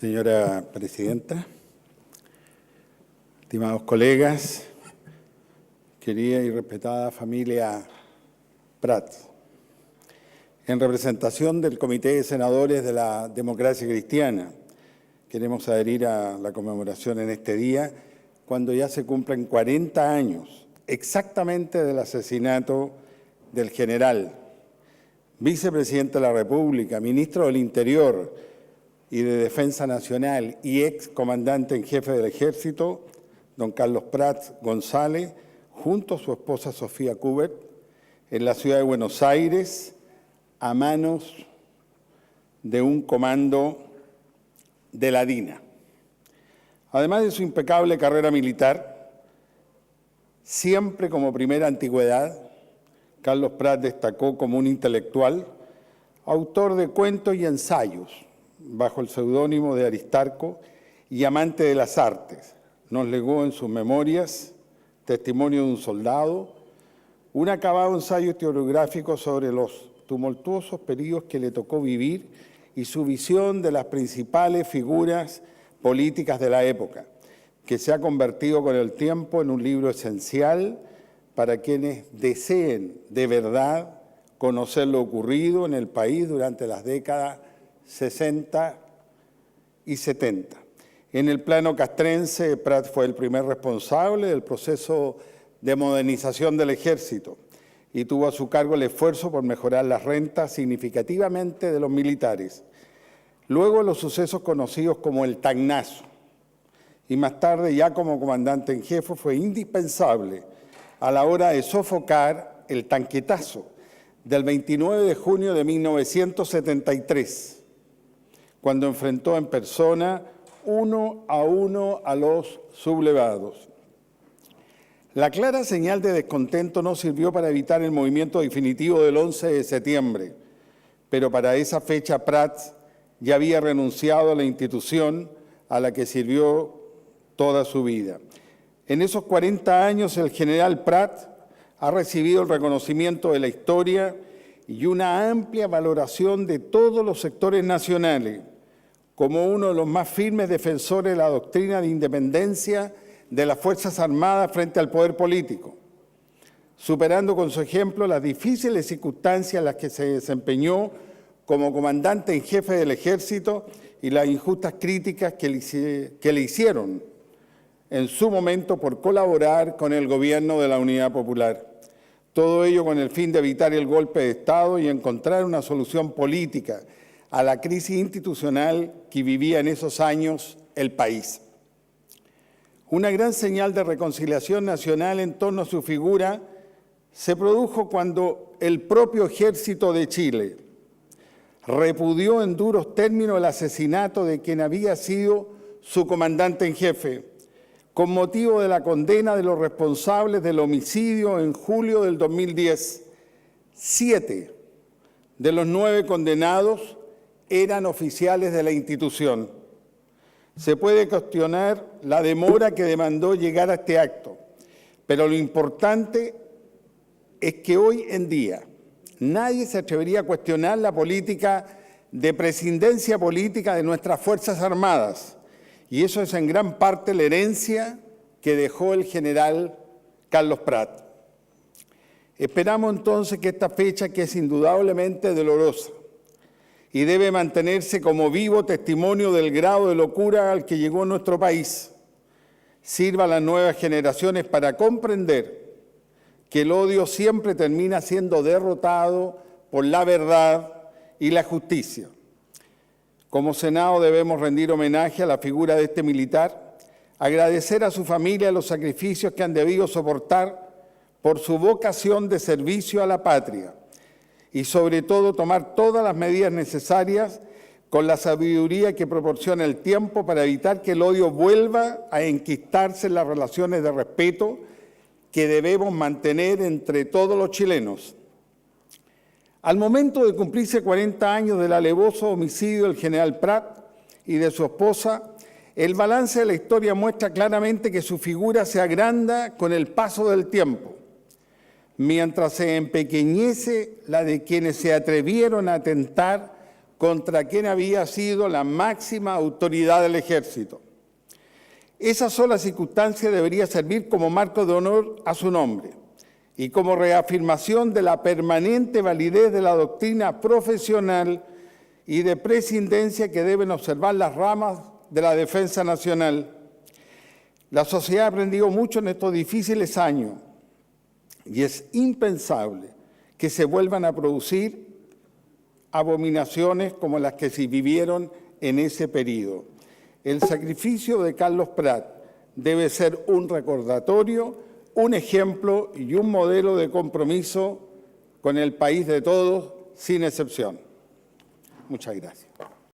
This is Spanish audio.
Señora Presidenta, estimados colegas, querida y respetada familia Prat, en representación del Comité de Senadores de la Democracia Cristiana, queremos adherir a la conmemoración en este día, cuando ya se cumplen 40 años exactamente del asesinato del general, vicepresidente de la República, ministro del Interior y de Defensa Nacional y ex comandante en jefe del Ejército, don Carlos Prats González, junto a su esposa Sofía Kubert, en la ciudad de Buenos Aires, a manos de un comando de la DINA. Además de su impecable carrera militar, siempre como primera antigüedad, Carlos Prats destacó como un intelectual, autor de cuentos y ensayos, bajo el seudónimo de Aristarco, y amante de las artes. Nos legó en sus memorias Testimonio de un soldado, un acabado ensayo historiográfico sobre los tumultuosos periodos que le tocó vivir y su visión de las principales figuras políticas de la época, que se ha convertido con el tiempo en un libro esencial para quienes deseen de verdad conocer lo ocurrido en el país durante las décadas 60 y 70. En el plano castrense, Prats fue el primer responsable del proceso de modernización del Ejército y tuvo a su cargo el esfuerzo por mejorar las rentas significativamente de los militares. Luego los sucesos conocidos como el Tacnazo y más tarde ya como comandante en jefe fue indispensable a la hora de sofocar el tanquetazo del 29 de junio de 1973, cuando enfrentó en persona uno a los sublevados. La clara señal de descontento no sirvió para evitar el movimiento definitivo del 11 de septiembre, pero para esa fecha Prats ya había renunciado a la institución a la que sirvió toda su vida. En esos 40 años el general Prats ha recibido el reconocimiento de la historia y una amplia valoración de todos los sectores nacionales, como uno de los más firmes defensores de la doctrina de independencia de las Fuerzas Armadas frente al poder político, superando con su ejemplo las difíciles circunstancias en las que se desempeñó como comandante en jefe del Ejército y las injustas críticas que le hicieron en su momento por colaborar con el gobierno de la Unidad Popular. Todo ello con el fin de evitar el golpe de Estado y encontrar una solución política a la crisis institucional que vivía en esos años el país. Una gran señal de reconciliación nacional en torno a su figura se produjo cuando el propio Ejército de Chile repudió en duros términos el asesinato de quien había sido su comandante en jefe, con motivo de la condena de los responsables del homicidio en julio del 2010. 7 de los 9 condenados eran oficiales de la institución. Se puede cuestionar la demora que demandó llegar a este acto, pero lo importante es que hoy en día nadie se atrevería a cuestionar la política de prescindencia política de nuestras Fuerzas Armadas, y eso es en gran parte la herencia que dejó el general Carlos Prats. Esperamos entonces que esta fecha, que es indudablemente dolorosa y debe mantenerse como vivo testimonio del grado de locura al que llegó nuestro país, sirva a las nuevas generaciones para comprender que el odio siempre termina siendo derrotado por la verdad y la justicia. Como Senado debemos rendir homenaje a la figura de este militar, agradecer a su familia los sacrificios que han debido soportar por su vocación de servicio a la patria y sobre todo tomar todas las medidas necesarias con la sabiduría que proporciona el tiempo para evitar que el odio vuelva a enquistarse en las relaciones de respeto que debemos mantener entre todos los chilenos. Al momento de cumplirse 40 años del alevoso homicidio del general Prats y de su esposa, el balance de la historia muestra claramente que su figura se agranda con el paso del tiempo, mientras se empequeñece la de quienes se atrevieron a atentar contra quien había sido la máxima autoridad del ejército. Esa sola circunstancia debería servir como marco de honor a su nombre y como reafirmación de la permanente validez de la doctrina profesional y de prescindencia que deben observar las ramas de la defensa nacional. La sociedad ha aprendido mucho en estos difíciles años y es impensable que se vuelvan a producir abominaciones como las que se vivieron en ese periodo. El sacrificio de Carlos Prat debe ser un recordatorio, un ejemplo y un modelo de compromiso con el país de todos, sin excepción. Muchas gracias.